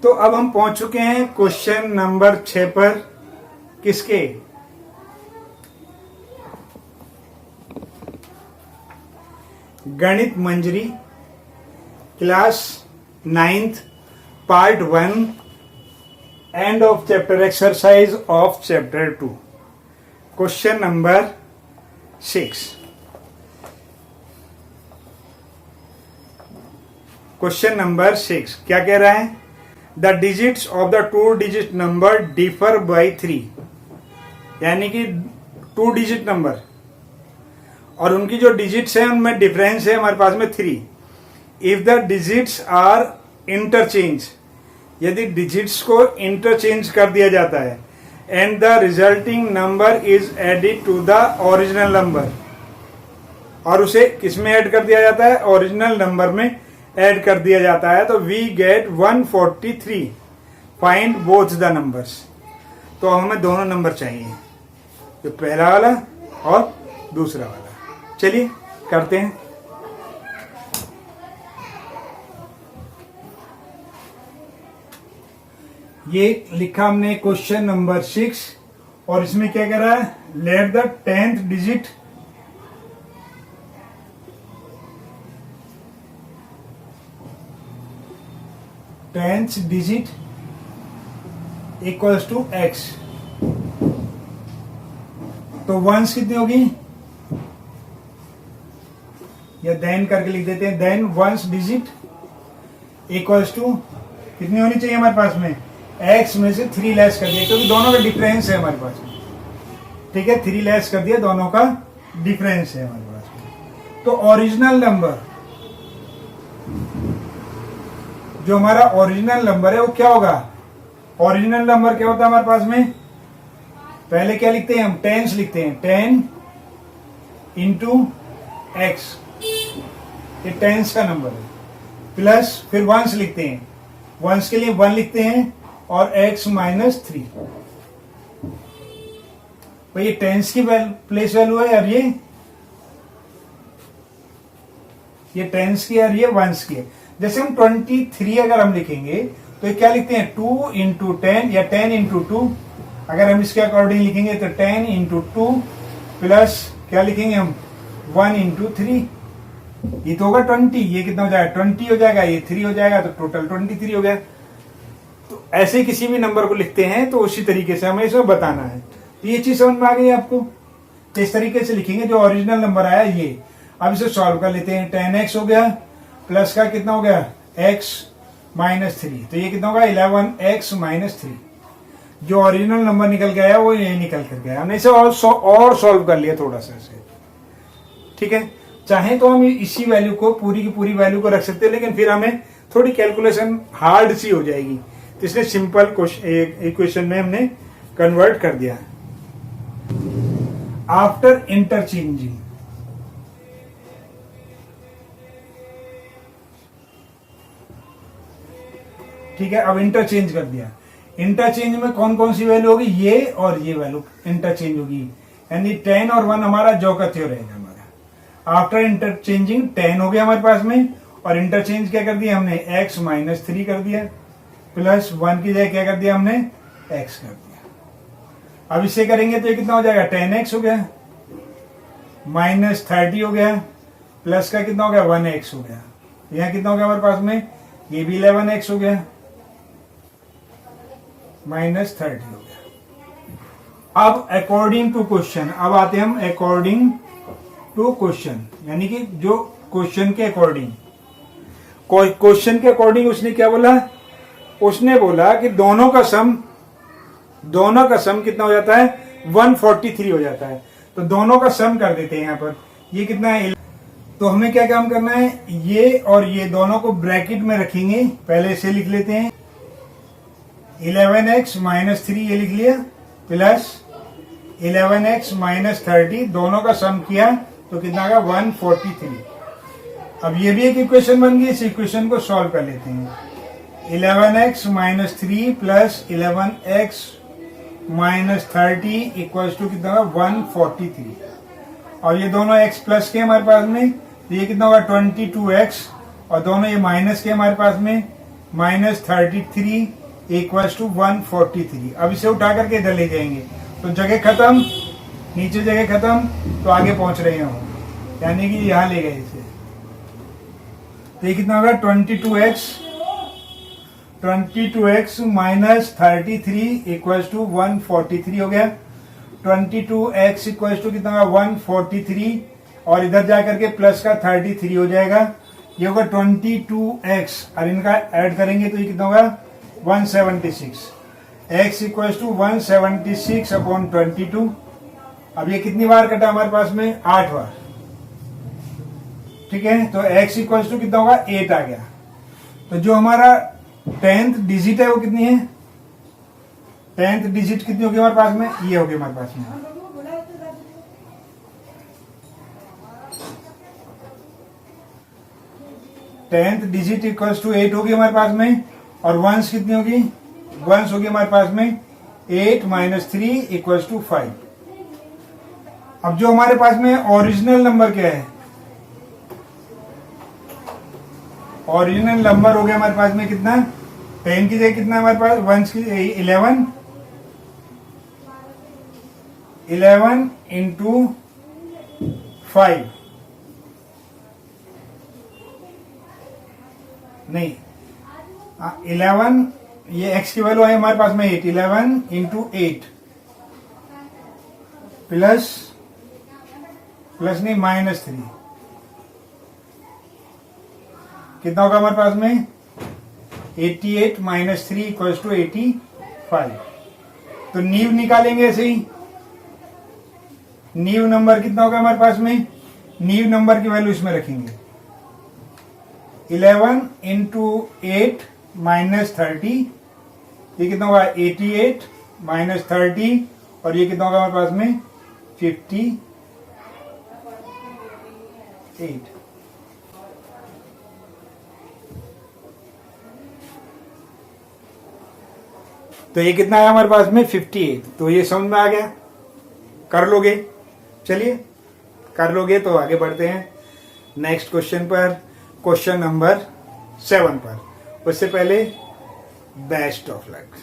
तो अब हम पहुंच चुके हैं क्वेश्चन नंबर 6 पर। किसके? Ganit Manjari class 9th part 1 end of chapter exercise of chapter 2 question number 6। Question number 6 क्या कह रहा है? The digits of the 2 digit number differ by 3, यानी कि 2 डिजिट नंबर और उनकी जो डिजिट्स हैं उनमें डिफरेंस है हमारे पास में 3। If the digits are interchange, यदि डिजिट्स को इंटरचेंज कर दिया जाता है, and the resulting number is added to the original number, और उसे किसमें ऐड कर दिया जाता है? ओरिजिनल नंबर में ऐड कर दिया जाता है, तो we get 143। Find both the numbers. तो हमें दोनों नंबर चाहिए, जो पहला वाला और दूसरा वाला। चलिए करते हैं। ये लिखा हमने क्वेश्चन नंबर 6 और इसमें क्या कह रहा है? Let the 10th digit equals to x। तो वंस कितनी होगी, या देन करके लिख देते हैं। Then ones digit equals to कितनी होनी चाहिए हमारे पास में? x में से 3 लेस कर दिया, क्योंकि दोनों का डिफरेंस है हमारे पास में। ठीक है, 3 लेस कर दिया, दोनों का डिफरेंस है हमारे पास में। तो ओरिजिनल नंबर, जो हमारा ओरिजिनल नंबर है वो क्या होगा? ओरिजिनल नंबर क्या होता है हमारे पास में? पहले क्या लिखते हैं हम? टेंस लिखते हैं। 10 इंटू एक्स, ये टेंस का नंबर है। प्लस फिर वंस लिखते हैं, वंस के लिए 1 लिखते हैं और x माइनस 3। भाई ये टेंस की प्लेस वैल्यू है और ये टेंस की और ये वंस की है। जैसे हम 23 अगर हम लिखेंगे तो ये क्या लिखते हैं? 2 इंटू 10 या 10 इंटू 2। अगर हम इसके अकॉर्डिंग लिखेंगे तो 10 इंटू 2 प्लस क्या लिखेंगे हम? 1 इंटू 3। ये तो होगा 20। ये कितना हो जाएगा? 20 हो जाएगा। ये 3 हो जाएगा, तो टोटल 23 हो गया। तो ऐसे किसी भी नंबर को लिखते हैं तो उसी तरीके से हमें इसे बताना है। तो ये चीज समझ में आ गई आपको? तो इस तरीके से लिखेंगे जो ओरिजिनल नंबर आया ये। अब इसे सॉल्व कर लेते हैं। 10x हो गया, प्लस का कितना हो गया? x minus 3। तो ये कितना होगा? 11x minus 3। जो ओरिजिनल नंबर निकल के आया वो ये निकल कर गया। हमने इसे और सॉल्व कर लिया थोड़ा सा इसे। ठीक है, चाहे तो हम इसी वैल्यू को, पूरी की पूरी वैल्यू को रख सकते हैं, लेकिन फिर हमें थोड़ी कैलकुलेशन हार्ड सी हो जाएगी, तो इसलिए सिंपल इक्वेशन में हमने कन्वर्ट कर दिया। आफ्टर इंटरचेंजिंग, ठीक है, अब इंटरचेंज कर दिया। इंटरचेंज में कौन कौन सी वैल्यू होगी? ये और ये वैल्यू इंटरचेंज होगी, यानी 10 और 1 हमारा जो का त्यो रहेगा हमारा। आफ्टर इंटरचेंजिंग 10 हो गया हमारे पास में, और इंटरचेंज क्या कर दिया हमने? x माइनस 3 कर दिया, प्लस 1 की जगह क्या कर दिया हमने? x कर दिया। अब इसे करेंगे तो ये कितना हो जाएगा? 10x हो गया, माइनस 30 हो गया, प्लस का कितना हो गया? 1x हो गया। यहाँ कितना हो गया हमारे पास में? ये भी 11x हो गया, माइनस 30 हो गया। अब अकॉर्डिंग टू क्वेश्चन, अब आते हैं हम अकॉर्डिंग टू क्वेश्चन, यानी कि जो क्वेश्चन के अकॉर्डिंग। क्वेश्चन के अकॉर्डिंग उसने क्या बोला? उसने बोला कि दोनों का सम कितना हो जाता है? 143 हो जाता है। तो दोनों का सम कर देते हैं यहाँ पर। ये कितना है? तो हमें क्या काम करना है? ये और ये दोनों को ब्रैकेट में रखेंगे। पहले इसे लिख लेते हैं, 11x माइनस 3 ये लिख लिया, प्लस 11x माइनस 30, दोनों का सम किया तो कितना आएगा? 143। अब ये भी एक इक्वेशन बन गई। इस इक्वेशन को सॉल्व कर लेते हैं। 11x minus 3 plus 11x minus 30 equals to कितना होगा? 143। और ये दोनों x प्लस के हमारे पास में, तो ये कितना होगा? 22x, और दोनों ये माइनस के हमारे पास में, माइनस 33 इक्वल्स टू 143। अब इसे उठा करके इधर ले जाएंगे तो जगह खत्म, नीचे जगह खत्म, तो आगे पहुंच रहे हैं हम, यानी कि यहां ले गए इसे। तो ये कितना होगा 22x माइनस 33 इक्वल्स टू 143 हो गया। 22x इक्वल्स टू कितना होगा 143 और इधर जाकर के प्लस का 33 हो जाएगा। ये होगा 22x और इनका ऐड करेंगे तो ये कितना होगा 176। x equals to 176 upon 22। अब ये कितनी बार कटा हमारे पास में 8 बार, ठीक है। तो x इक्वल्स टू कितना होगा 8 आ गया। तो जो हमारा 10th डिजिट है वो कितनी है, 10th डिजिट कितनी होगी हमारे पास में, ये होगी हमारे पास में 10th डिजिट इक्वल्स टू 8 होगी हमारे पास में। और वंस कितनी होगी, वंस होगी हमारे पास में 8 माइनस 3 इक्वल्स टू 5। अब जो हमारे पास में ओरिजिनल नंबर क्या है, ओरिजिनल नंबर हो गया हमारे पास में कितना, 10 की जगह कितना हमारे पास, वंस की 11 इंटू 5 नहीं 11, ये x की वैल्यू है हमारे पास में 8, 11 इंटू 8 प्लस नहीं माइनस 3 कितना होगा हमारे पास में 88 माइनस 3 इक्वल्स टू 85। तो नीव निकालेंगे ऐसे ही, नीव नंबर कितना होगा हमारे पास में, नीव नंबर की वैल्यू इसमें रखेंगे 11 इंटू 8 माइनस 30, ये कितना होगा 88 माइनस 30 और ये कितना होगा हमारे पास में 58। तो ये कितना है हमारे पास में 58। तो ये समझ में आ गया, कर लोगे, चलिए कर लोगे तो आगे बढ़ते हैं नेक्स्ट क्वेश्चन पर, क्वेश्चन नंबर 7 पर। उससे पहले बेस्ट ऑफ लक।